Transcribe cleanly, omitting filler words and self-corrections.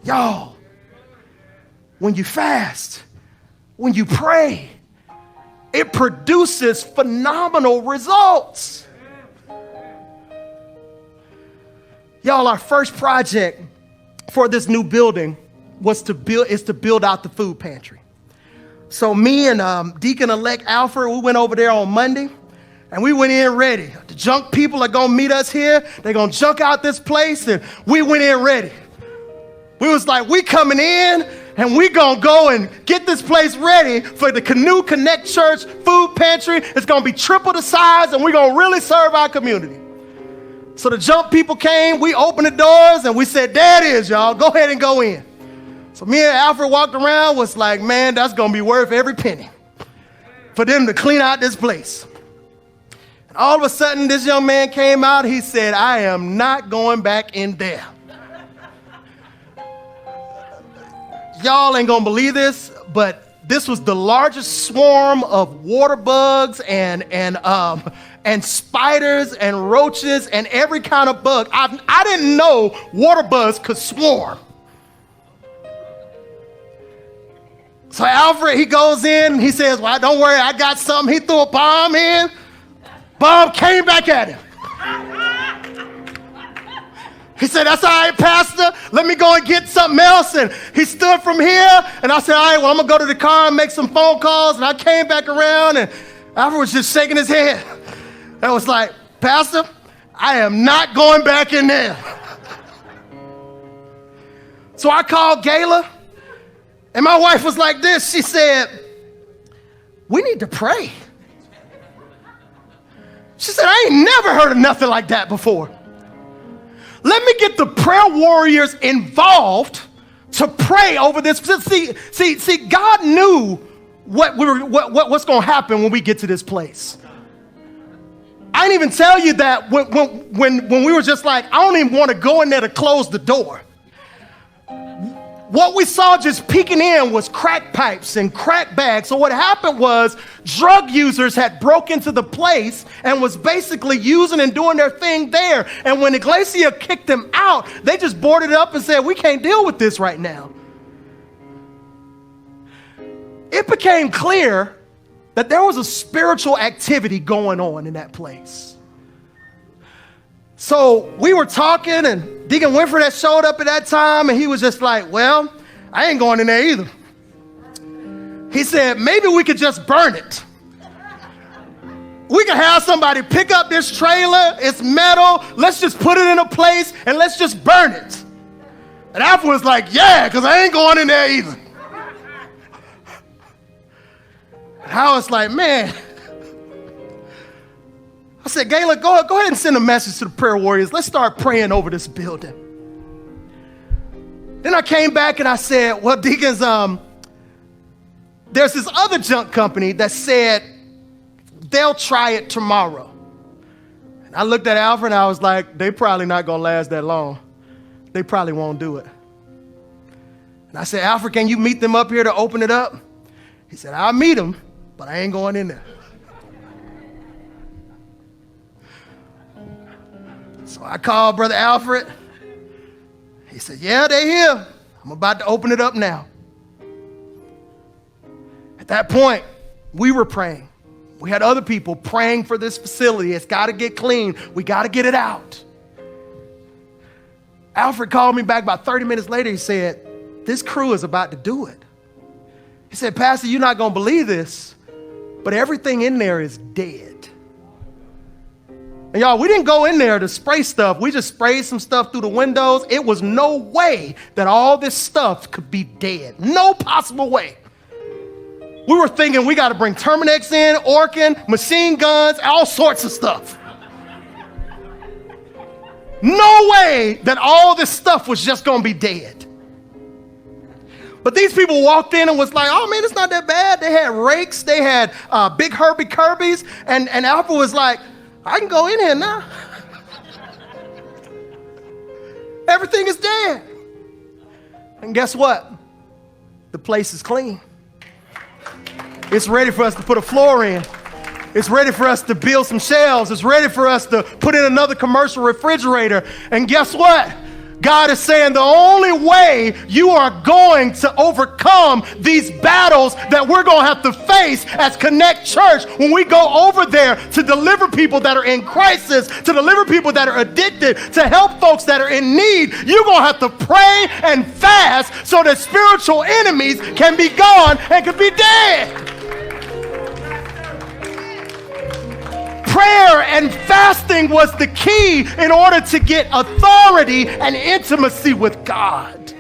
Y'all, when you fast, when you pray, it produces phenomenal results. Y'all, our first project for this new building is to build out the food pantry. So me and Deacon-elect Alfred, we went over there on Monday, and we went in ready. The junk people are gonna meet us here. They're gonna junk out this place, and we went in ready. We was like, we coming in, and we gonna go and get this place ready for the Canoe Connect Church food pantry. It's gonna be triple the size, and we're gonna really serve our community. So the junk people came, we opened the doors, and we said, there it is, y'all, go ahead and go in. So me and Alfred walked around, was like, man, that's gonna be worth every penny for them to clean out this place. And all of a sudden, this young man came out, he said, I am not going back in there. Y'all ain't gonna believe this, but this was the largest swarm of water bugs and spiders and roaches and every kind of bug. I didn't know water bugs could swarm. So Alfred, he goes in, he says, well, don't worry, I got something. He threw a bomb in. Bomb came back at him. He said, that's all right, Pastor. Let me go and get something else. And he stood from here. And I said, all right, well, I'm going to go to the car and make some phone calls. And I came back around, and Alfred was just shaking his head. I was like, Pastor, I am not going back in there. So I called Gayla, and my wife was like this. She said, we need to pray. She said, I ain't never heard of nothing like that before. Let me get the prayer warriors involved to pray over this. See, God knew what's going to happen when we get to this place. I didn't even tell you that when we were just like, I don't even want to go in there to close the door. What we saw just peeking in was crack pipes and crack bags. So what happened was drug users had broke into the place and was basically using and doing their thing there. And when Iglesia kicked them out, they just boarded up and said, we can't deal with this right now. It became clear that there was a spiritual activity going on in that place. So we were talking, and Deacon Winfred had showed up at that time, and he was just like, well, I ain't going in there either. He said, maybe we could just burn it. We could have somebody pick up this trailer, it's metal, let's just put it in a place, and let's just burn it. And Alfred was like, yeah, because I ain't going in there either. And I was like, man. I said, Gayla, go ahead and send a message to the prayer warriors. Let's start praying over this building. Then I came back and I said, well, deacons, there's this other junk company that said they'll try it tomorrow. And I looked at Alfred and I was like, they probably not going to last that long. They probably won't do it. And I said, Alfred, can you meet them up here to open it up? He said, I'll meet them, but I ain't going in there. So I called Brother Alfred. He said, yeah, they're here. I'm about to open it up now. At that point, we were praying. We had other people praying for this facility. It's got to get clean. We got to get it out. Alfred called me back about 30 minutes later. He said, this crew is about to do it. He said, Pastor, you're not going to believe this, but everything in there is dead. And y'all, we didn't go in there to spray stuff. We just sprayed some stuff through the windows. It was no way that all this stuff could be dead. No possible way. We were thinking we got to bring Terminex in, Orkin, machine guns, all sorts of stuff. No way that all this stuff was just going to be dead. But these people walked in and was like, oh man, it's not that bad. They had rakes, they had big Herbie Kirby's, and Alfred was like, I can go in here now. Everything is dead. And guess what? The place is clean. It's ready for us to put a floor in. It's ready for us to build some shelves. It's ready for us to put in another commercial refrigerator. And guess what? God is saying the only way you are going to overcome these battles that we're going to have to face as Connect Church when we go over there to deliver people that are in crisis, to deliver people that are addicted, to help folks that are in need, you're going to have to pray and fast so that spiritual enemies can be gone and can be dead. Prayer and fasting was the key in order to get authority and intimacy with God.